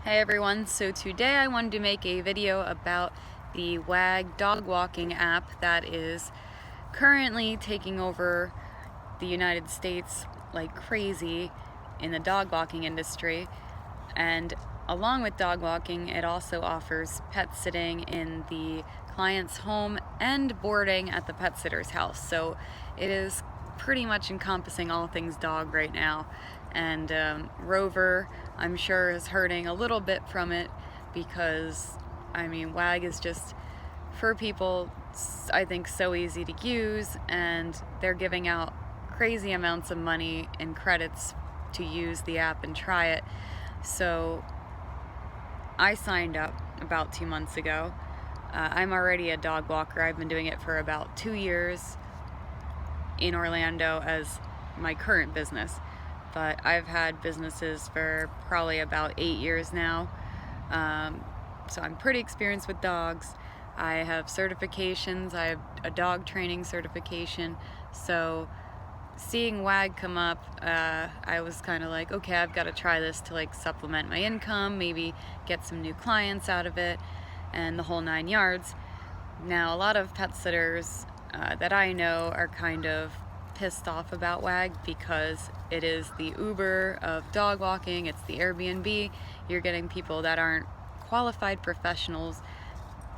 Hey everyone, so today I wanted to make a video about the Wag dog walking app that is currently taking over the United States like crazy in the dog walking industry. And along with dog walking, it also offers pet sitting in the client's home and boarding at the pet sitter's house. So it is pretty much encompassing all things dog right now. And Rover, I'm sure, is hurting a little bit from it because, I mean, Wag is just, for people, I think, so easy to use, and they're giving out crazy amounts of money and credits to use the app and try it. So I signed up about 2 months ago. I'm already a dog walker. I've been doing it for about 2 years in Orlando as my current business. But I've had businesses for probably about 8 years now. So I'm pretty experienced with dogs. I have certifications. I have a dog training certification. So seeing Wag come up, I was kind of like, okay, I've got to try this to like supplement my income, maybe get some new clients out of it, and the whole 9 yards. Now, a lot of pet sitters that I know are kind of pissed off about Wag because it is the Uber of dog walking. It's the Airbnb. You're getting people that aren't qualified professionals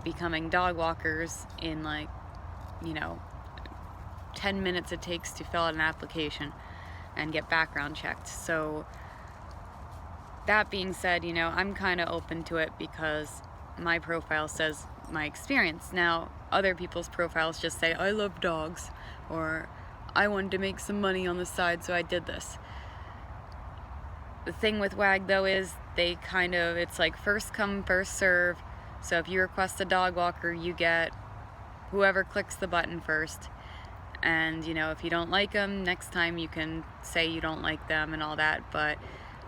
becoming dog walkers in 10 minutes it takes to fill out an application and get background checked. So that being said, I'm kind of open to it because my profile says my experience. Now, other people's profiles just say, I love dogs, or I wanted to make some money on the side, so I did this. The thing with Wag, though, is it's like first come, first serve. So if you request a dog walker, you get whoever clicks the button first. And, if you don't like them, next time you can say you don't like them and all that, but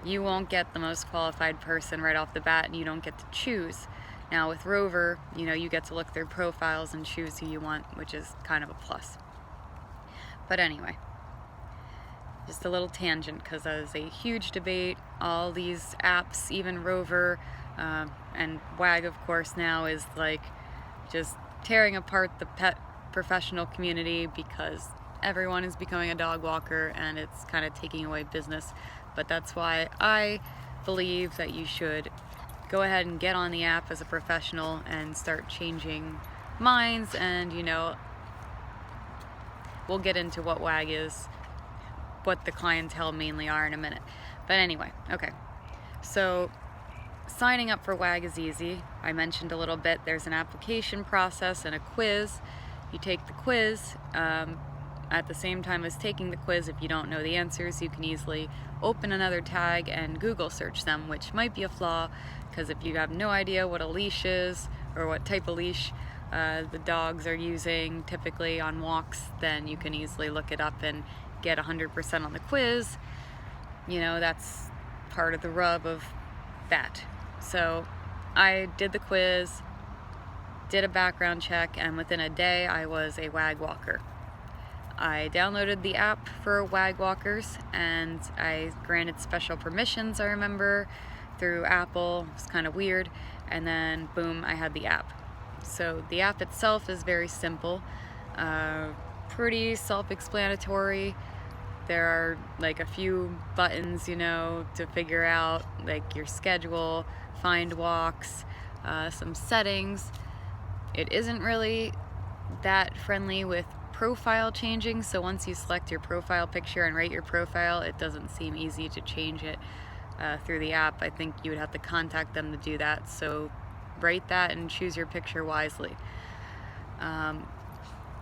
you won't get the most qualified person right off the bat, and you don't get to choose. Now with Rover, you get to look through profiles and choose who you want, which is kind of a plus. But anyway, just a little tangent, because that is a huge debate. All these apps, even Rover, and Wag, of course, now is like just tearing apart the pet professional community because everyone is becoming a dog walker and it's kind of taking away business. But that's why I believe that you should go ahead and get on the app as a professional and start changing minds. And we'll get into what Wag is, what the clientele mainly are in a minute. But anyway, okay. So signing up for Wag is easy. I mentioned a little bit, there's an application process and a quiz. You take the quiz. At the same time as taking the quiz, if you don't know the answers, you can easily open another tag and Google search them, which might be a flaw, because if you have no idea what a leash is or what type of leash the dogs are using typically on walks, then you can easily look it up and get 100% on the quiz. That's part of the rub of that. So I did the quiz, did a background check, and within a day I was a Wag walker. I downloaded the app for Wag walkers, and I granted special permissions, I remember, through Apple. It was kind of weird. And then boom, I had the app. So the app itself is very simple, pretty self-explanatory. There are like a few buttons, to figure out like your schedule, find walks, some settings. It isn't really that friendly with profile changing, so once you select your profile picture and rate your profile, it doesn't seem easy to change it through the app. I think you would have to contact them to do that, so rate that and choose your picture wisely.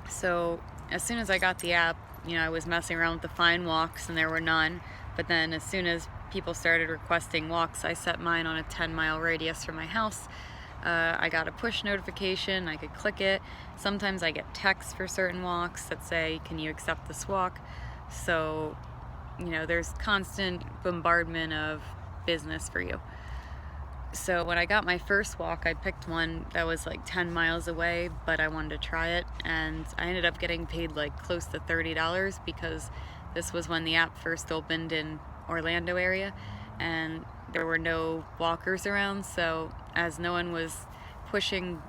So as soon as I got the app, I was messing around with the find walks and there were none, but then as soon as people started requesting walks, I set mine on a 10-mile radius from my house. I got a push notification, I could click it. Sometimes I get texts for certain walks that say, can you accept this walk? So, there's constant bombardment of business for you. So when I got my first walk, I picked one that was like 10 miles away, but I wanted to try it, and I ended up getting paid like close to $30 because this was when the app first opened in Orlando area, and there were no walkers around, so as no one was pushing,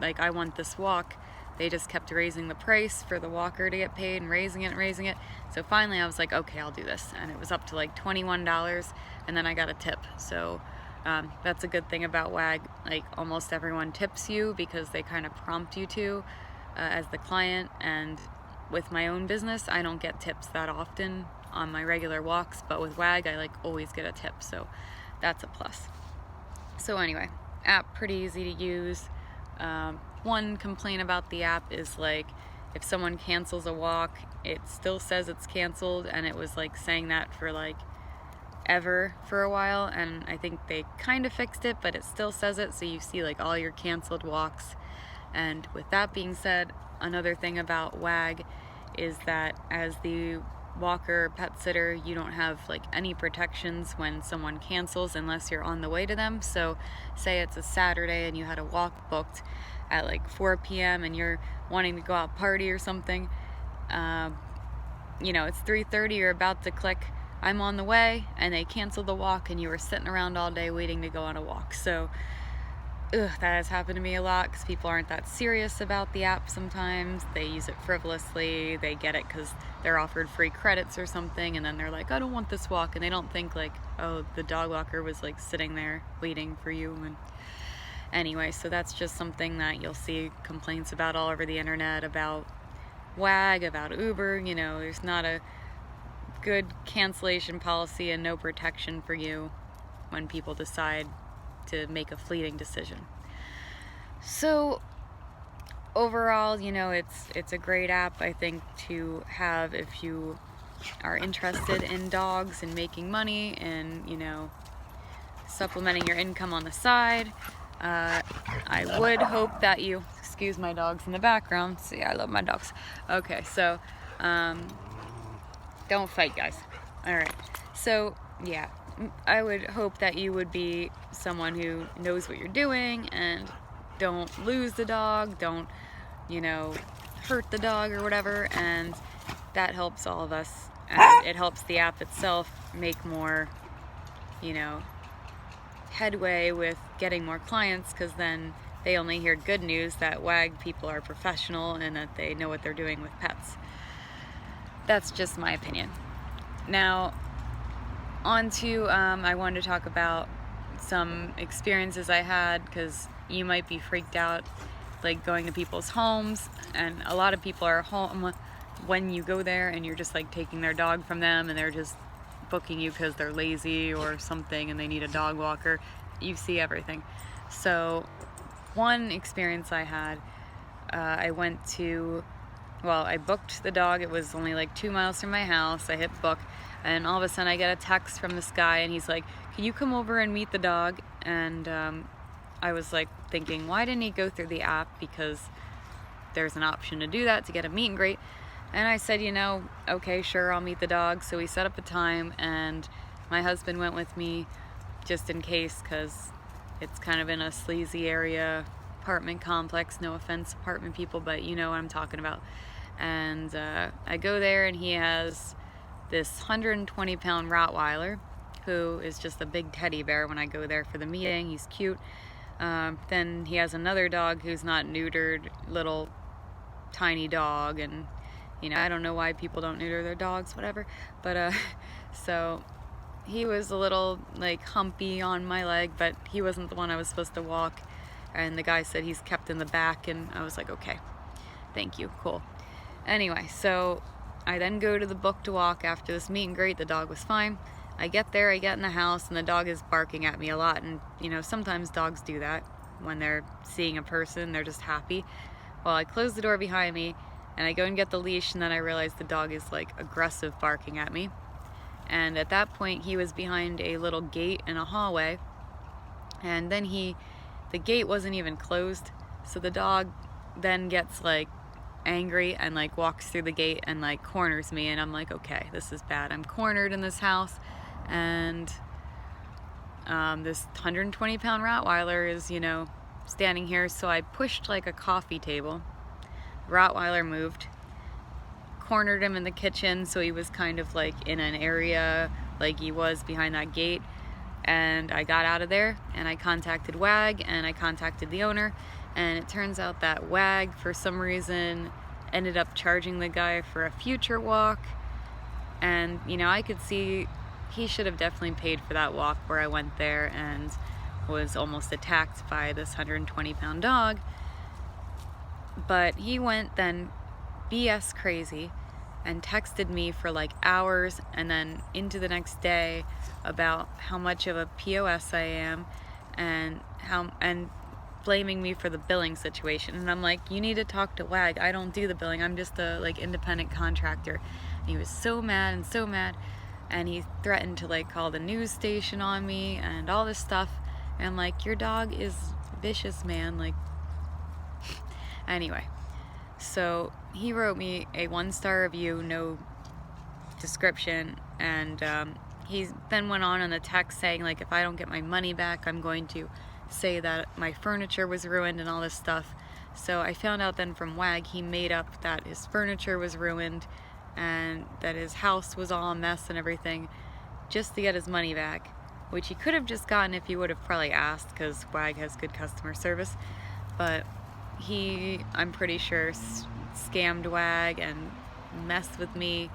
like, I want this walk, they just kept raising the price for the walker to get paid and raising it and raising it. So finally I was like, okay, I'll do this. And it was up to like $21, and then I got a tip. So that's a good thing about Wag. Like, almost everyone tips you because they kind of prompt you to as the client. And with my own business, I don't get tips that often on my regular walks, but with Wag, I like always get a tip. So that's a plus. So anyway, app pretty easy to use. One complaint about the app is, like, if someone cancels a walk, it still says it's canceled, and it was like saying that for like ever for a while, and I think they kind of fixed it, but it still says it, so you see like all your canceled walks. And with that being said, another thing about Wag is that as the walker pet sitter, you don't have like any protections when someone cancels unless you're on the way to them. So say it's a Saturday and you had a walk booked at like 4 p.m. and you're wanting to go out party or something, you know, it's 3:30, you're about to click I'm on the way, and they cancel the walk, and you were sitting around all day waiting to go on a walk. So that has happened to me a lot because people aren't that serious about the app sometimes. They use it frivolously. They get it because they're offered free credits or something, and then they're like, I don't want this walk, and they don't think like, oh, the dog walker was like sitting there waiting for you. And anyway, so that's just something that you'll see complaints about all over the internet about Wag, about Uber. You know, there's not a good cancellation policy and no protection for you when people decide to make a fleeting decision. So overall, you know, it's a great app, I think, to have if you are interested in dogs and making money and, you know, supplementing your income on the side. I would hope that you, excuse my dogs in the background, see, I love my dogs. Okay, so don't fight, guys. Alright, so yeah, I would hope that you would be someone who knows what you're doing and don't lose the dog, don't, you know, hurt the dog or whatever, and that helps all of us, and it helps the app itself make more, you know, headway with getting more clients, because then they only hear good news that Wag people are professional and that they know what they're doing with pets. That's just my opinion. Now, on to, I wanted to talk about some experiences I had, because you might be freaked out, like going to people's homes, and a lot of people are home when you go there and you're just like taking their dog from them, and they're just booking you because they're lazy or something and they need a dog walker. You see everything. So one experience I had, I went to, well, I booked the dog. It was only like 2 miles from my house. I hit book, and all of a sudden I get a text from this guy, and he's like, can you come over and meet the dog? And I was like thinking, why didn't he go through the app? Because there's an option to do that, to get a meet and greet. And I said, you know, okay, sure, I'll meet the dog. So we set up a time, and my husband went with me just in case, because it's kind of in a sleazy area, apartment complex, no offense apartment people, but you know what I'm talking about. And I go there, and he has this 120-pound Rottweiler who is just a big teddy bear. When I go there for the meeting, he's cute. Then he has another dog who's not neutered, little tiny dog, and you know, I don't know why people don't neuter their dogs, whatever, but so he was a little like humpy on my leg, but he wasn't the one I was supposed to walk, and the guy said he's kept in the back, and I was like, okay, thank you, cool. Anyway, so I then go to the book to walk after this meet and greet. The dog was fine. I get there, I get in the house, and the dog is barking at me a lot, and you know, sometimes dogs do that when they're seeing a person, they're just happy. Well, I close the door behind me, and I go and get the leash, and then I realize the dog is like aggressive barking at me. And at that point, he was behind a little gate in a hallway, and then the gate wasn't even closed, so the dog then gets like angry and like walks through the gate and like corners me, and I'm like, okay, this is bad. I'm cornered in this house, and this 120-pound Rottweiler is, you know, standing here. So I pushed like a coffee table. Rottweiler moved, cornered him in the kitchen, so he was kind of like in an area like he was behind that gate, And I got out of there and I contacted Wag and I contacted the owner, and it turns out that Wag, for some reason, ended up charging the guy for a future walk. And you know, I could see he should have definitely paid for that walk where I went there and was almost attacked by this 120-pound dog. But he went then BS crazy and texted me for like hours and then into the next day about how much of a POS I am and blaming me for the billing situation. And I'm like, you need to talk to Wag. I don't do the billing. I'm just a like independent contractor. And he was so mad and so mad, and he threatened to like call the news station on me and all this stuff. And I'm like, your dog is vicious, man. Like, anyway, so he wrote me a 1-star review, no description, and he then went on in the text saying like, if I don't get my money back, I'm going to say that my furniture was ruined and all this stuff. So I found out then from Wag, he made up that his furniture was ruined and that his house was all a mess and everything, just to get his money back, which he could have just gotten if he would have probably asked, because Wag has good customer service. But he, I'm pretty sure, scammed Wag and messed with me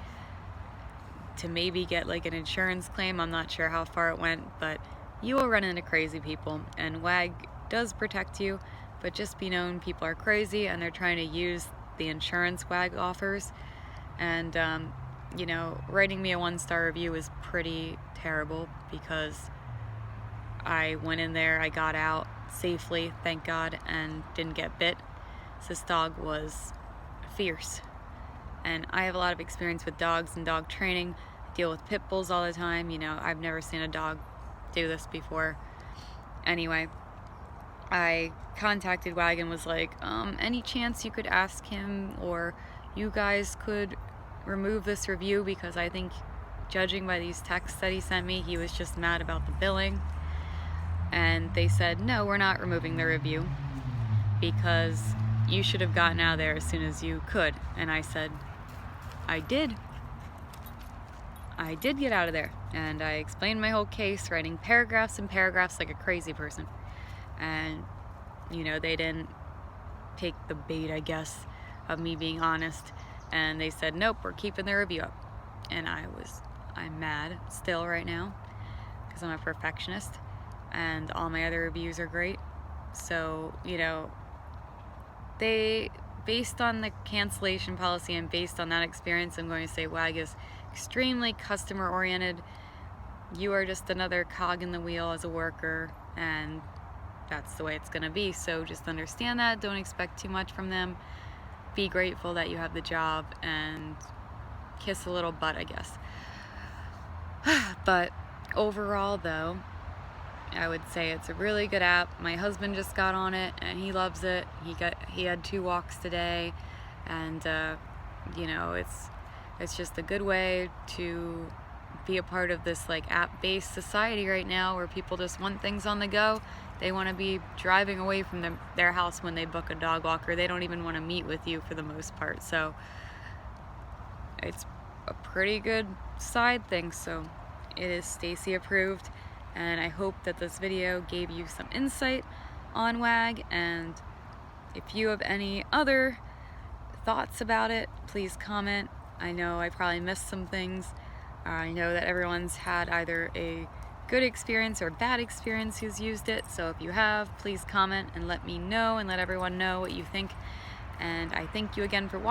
to maybe get like an insurance claim. I'm not sure how far it went, but you will run into crazy people, and Wag does protect you, but just be known, people are crazy and they're trying to use the insurance Wag offers. And you know, writing me a 1-star review is pretty terrible, because I went in there, I got out safely, thank God, and didn't get bit. So this dog was fierce, and I have a lot of experience with dogs and dog training. I deal with pit bulls all the time. You know, I've never seen a dog do this before. Anyway, I contacted Wag and was like, any chance you could ask him, or you guys could remove this review, because I think, judging by these texts that he sent me, he was just mad about the billing. And they said, no, we're not removing the review, because you should have gotten out of there as soon as you could. And I said, I did get out of there, and I explained my whole case, writing paragraphs and paragraphs like a crazy person. And you know, they didn't take the bait, I guess, of me being honest, and they said, nope, we're keeping the review up. And I'm mad still right now, because I'm a perfectionist and all my other reviews are great. So, you know, they, based on the cancellation policy and based on that experience, I'm going to say Wag is extremely customer oriented. You are just another cog in the wheel as a worker, and that's the way it's going to be. So just understand that. Don't expect too much from them. Be grateful that you have the job, and kiss a little butt, I guess. But overall, though, I would say it's a really good app. My husband just got on it and he loves it. He had 2 walks today, and you know, it's just a good way to be a part of this like app-based society right now, where people just want things on the go. They want to be driving away from their house when they book a dog walker. They don't even want to meet with you for the most part. So it's a pretty good side thing. So it is Stacy approved, and I hope that this video gave you some insight on Wag. And if you have any other thoughts about it, please comment. I know I probably missed some things. I know that everyone's had either a good experience or bad experience who's used it. So if you have, please comment and let me know, and let everyone know what you think. And I thank you again for watching.